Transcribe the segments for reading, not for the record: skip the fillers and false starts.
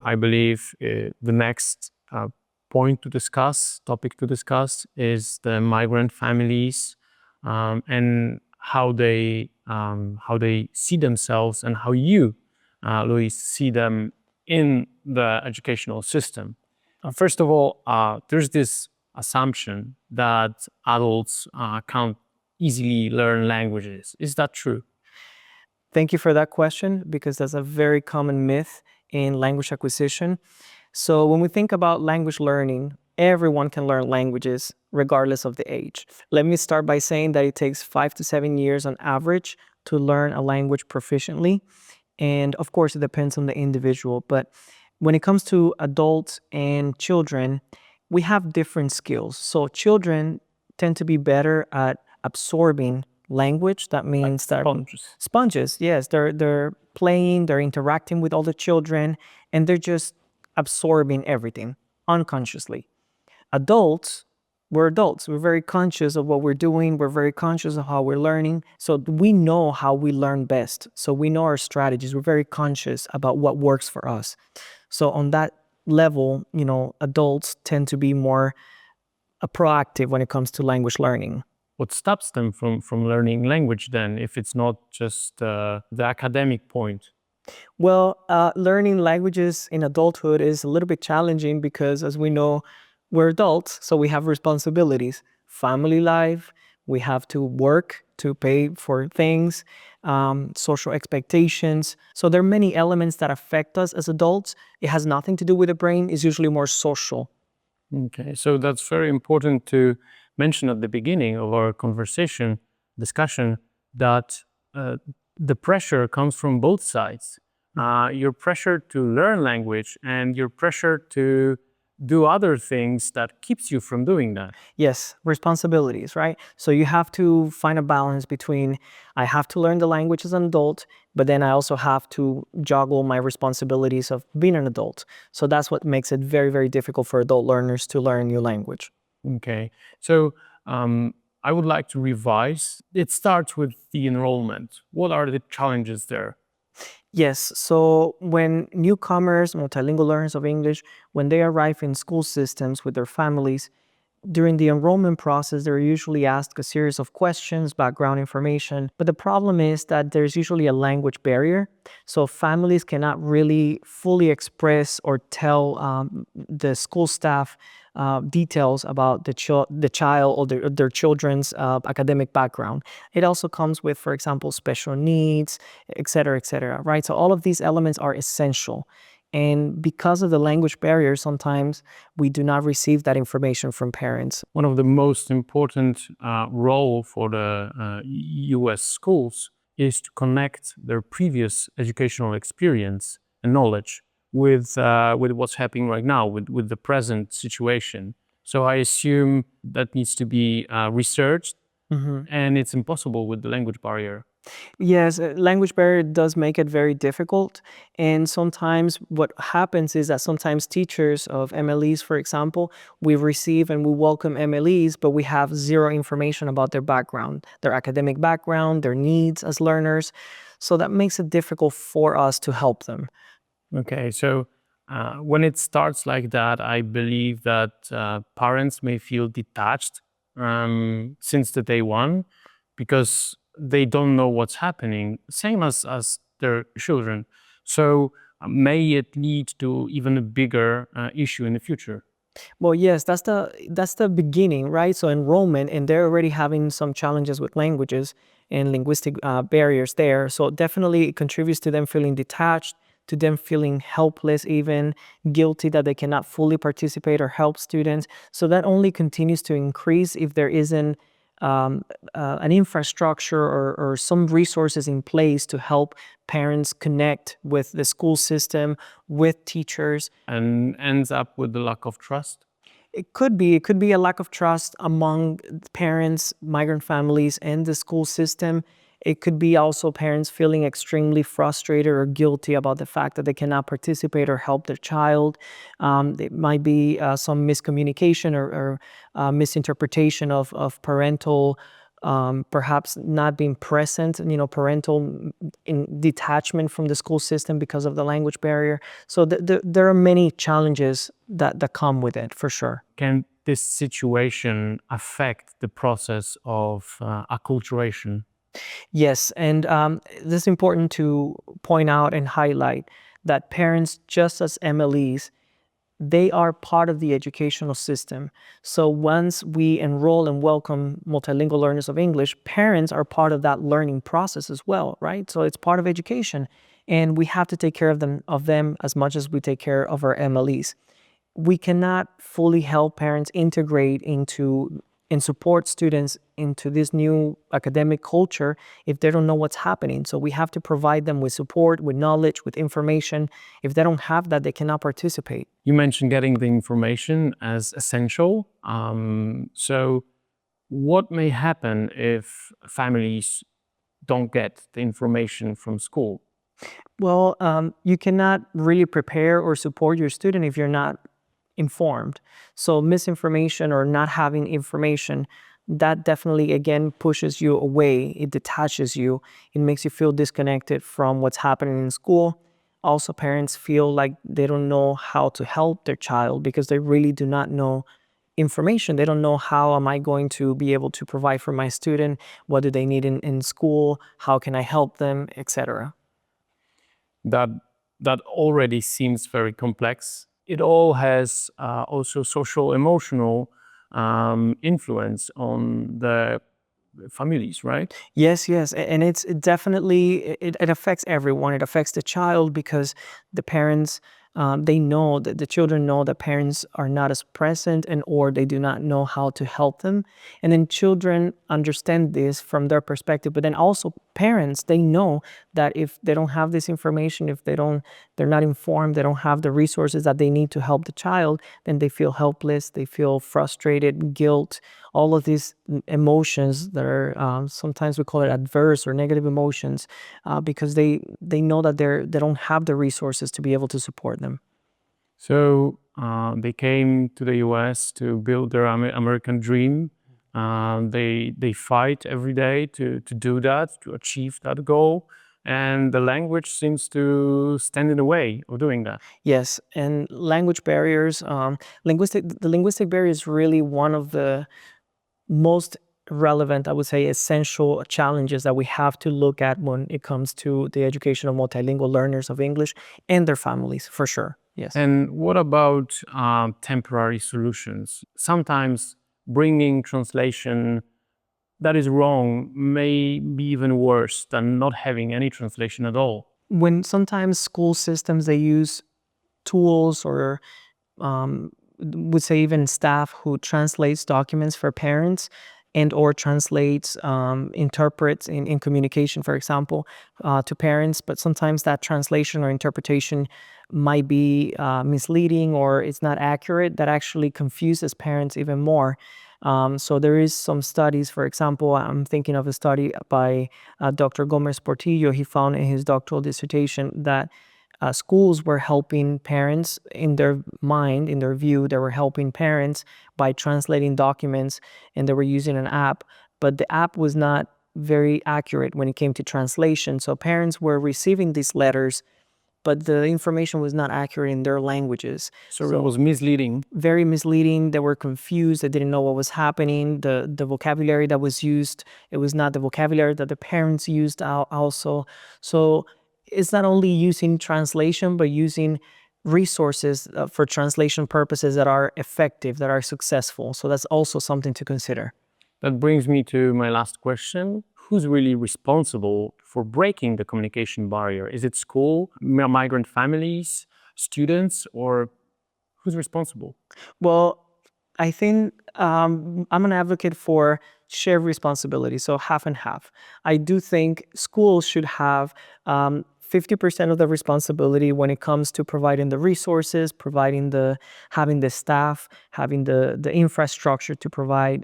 I believe the next topic to discuss is the migrant families and how they see themselves and how you, Luis, see them in the educational system. First of all, there's this assumption that adults can't easily learn languages. Is that true? Thank you for that question, because that's a very common myth in language acquisition. So when we think about language learning, everyone can learn languages regardless of the age. Let me start by saying that it takes 5 to 7 years on average to learn a language proficiently. And of course, it depends on the individual. But when it comes to adults and children, we have different skills. So children tend to be better at absorbing language. That means that sponges, yes, they're playing, they're interacting with all the children, and they're just absorbing everything unconsciously. Adults, we're very conscious of what we're doing, we're very conscious of how we're learning, so we know how we learn best. So we know our strategies, we're very conscious about what works for us. So on that level, adults tend to be more proactive when it comes to language learning. What stops them from learning language then, if it's not just the academic point? Well, learning languages in adulthood is a little bit challenging because, as we know, we're adults, so we have responsibilities. Family life, we have to work to pay for things, social expectations. So there are many elements that affect us as adults. It has nothing to do with the brain. It's usually more social. Okay, so that's very important to mention at the beginning of our discussion, that the pressure comes from both sides. Your pressure to learn language and your pressure to do other things that keeps you from doing that. Yes, responsibilities, right? So you have to find a balance between, I have to learn the language as an adult, but then I also have to juggle my responsibilities of being an adult. So that's what makes it very, very difficult for adult learners to learn a new language. Okay, so I would like to revise. It starts with the enrollment. What are the challenges there? Yes, so when newcomers, multilingual learners of English, when they arrive in school systems with their families, during the enrollment process, they're usually asked a series of questions, background information. But the problem is that there's usually a language barrier. So families cannot really fully express or tell the school staff details about the child or their children's academic background. It also comes with, for example, special needs, et cetera, right? So all of these elements are essential. And because of the language barrier, sometimes we do not receive that information from parents. One of the most important role for the US schools is to connect their previous educational experience and knowledge with what's happening right now, with the present situation. So I assume that needs to be researched, and it's impossible with the language barrier. Yes, language barrier does make it very difficult. And sometimes what happens is that sometimes teachers of MLEs, for example, we receive and we welcome MLEs, but we have zero information about their background, their academic background, their needs as learners. So that makes it difficult for us to help them. Okay, so when it starts like that, I believe that parents may feel detached since the day one, because they don't know what's happening, same as their children. So may it lead to even a bigger issue in the future? Well, yes, that's the beginning, right? So enrollment, and they're already having some challenges with languages and linguistic barriers there. So definitely it contributes to them feeling detached, to them feeling helpless, even guilty that they cannot fully participate or help students. So that only continues to increase if there isn't an infrastructure or some resources in place to help parents connect with the school system, with teachers. And ends up with the lack of trust? It could be a lack of trust among parents, migrant families, and the school system. It could be also parents feeling extremely frustrated or guilty about the fact that they cannot participate or help their child. It might be some miscommunication or misinterpretation of parental perhaps not being present, parental detachment from the school system because of the language barrier. So there are many challenges that come with it, for sure. Can this situation affect the process of acculturation? Yes, and this is important to point out and highlight that parents, just as MLEs, they are part of the educational system. So once we enroll and welcome multilingual learners of English, parents are part of that learning process as well, right? So it's part of education, and we have to take care of them as much as we take care of our MLEs. We cannot fully help parents integrate into and support students into this new academic culture if they don't know what's happening. So we have to provide them with support, with knowledge, with information. If they don't have that, they cannot participate. You mentioned getting the information as essential. So what may happen if families don't get the information from school? Well, you cannot really prepare or support your student if you're not informed. So misinformation or not having information, that definitely, again, pushes you away. It detaches you. It makes you feel disconnected from what's happening in school. Also, parents feel like they don't know how to help their child because they really do not know information. They don't know, how am I going to be able to provide for my student? What do they need in school? How can I help them, etc. That already seems very complex. It all has also social emotional influence on the families, right? Yes, yes, and it definitely it affects everyone. It affects the child because the parents, they know that the children know that parents are not as present, and or they do not know how to help them. And then children understand this from their perspective, but then also parents, they know that if they don't have this information, if they're not informed, they don't have the resources that they need to help the child, then they feel helpless, they feel frustrated, guilt, all of these emotions that are, sometimes we call it adverse or negative emotions, because they know that they don't have the resources to be able to support them. So they came to the US to build their American dream. They fight every day to do that, to achieve that goal. And the language seems to stand in the way of doing that. Yes, and language barriers, the linguistic barrier is really one of the most relevant, I would say, essential challenges that we have to look at when it comes to the education of multilingual learners of English and their families, for sure. Yes. And what about temporary solutions? Sometimes bringing translation that is wrong may be even worse than not having any translation at all. When sometimes school systems, they use tools or, would say, even staff who translates documents for parents and or translates, interprets in communication, for example, to parents, but sometimes that translation or interpretation might be misleading or it's not accurate. That actually confuses parents even more. So there is some studies, for example, I'm thinking of a study by Dr. Gomez Portillo. He found in his doctoral dissertation that schools were helping parents in their mind, in their view, they were helping parents by translating documents, and they were using an app, but the app was not very accurate when it came to translation. So parents were receiving these letters, but the information was not accurate in their languages. So it was misleading. Very misleading. They were confused. They didn't know what was happening. The vocabulary that was used, it was not the vocabulary that the parents used also. So it's not only using translation, but using resources for translation purposes that are effective, that are successful. So that's also something to consider. That brings me to my last question. Who's really responsible for breaking the communication barrier? Is it school, migrant families, students, or who's responsible? Well, I think I'm an advocate for shared responsibility, so half and half. I do think schools should have 50% of the responsibility when it comes to providing the resources, having the staff, having the infrastructure to provide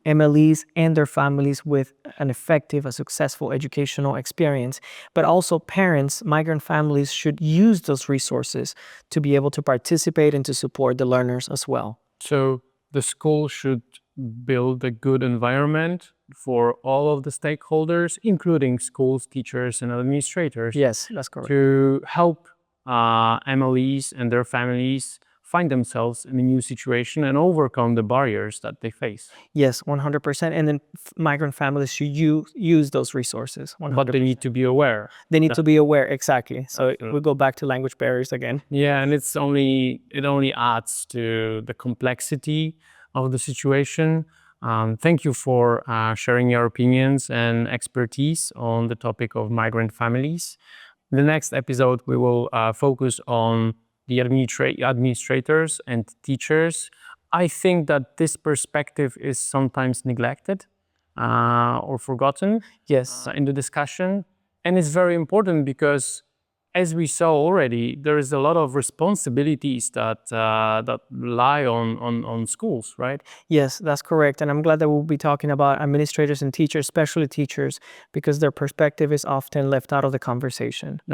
MLEs and their families with an effective, a successful educational experience. But also parents, migrant families should use those resources to be able to participate and to support the learners as well. So the school should build a good environment for all of the stakeholders, including schools, teachers, and administrators, Yes, that's correct. to help MLEs and their families find themselves in a new situation and overcome the barriers that they face. Yes, 100%. And then migrant families should use those resources. 100%. But they need to be aware. They need to be aware, exactly. So Absolutely. we go back to language barriers again. Yeah, and it only adds to the complexity of the situation. Thank you for sharing your opinions and expertise on the topic of migrant families. In the next episode, we will focus on the administrators and teachers. I think that this perspective is sometimes neglected or forgotten Yes. in the discussion. And it's very important because, as we saw already, there is a lot of responsibilities that lie on schools, right? Yes, that's correct. And I'm glad that we'll be talking about administrators and teachers, especially teachers, because their perspective is often left out of the conversation.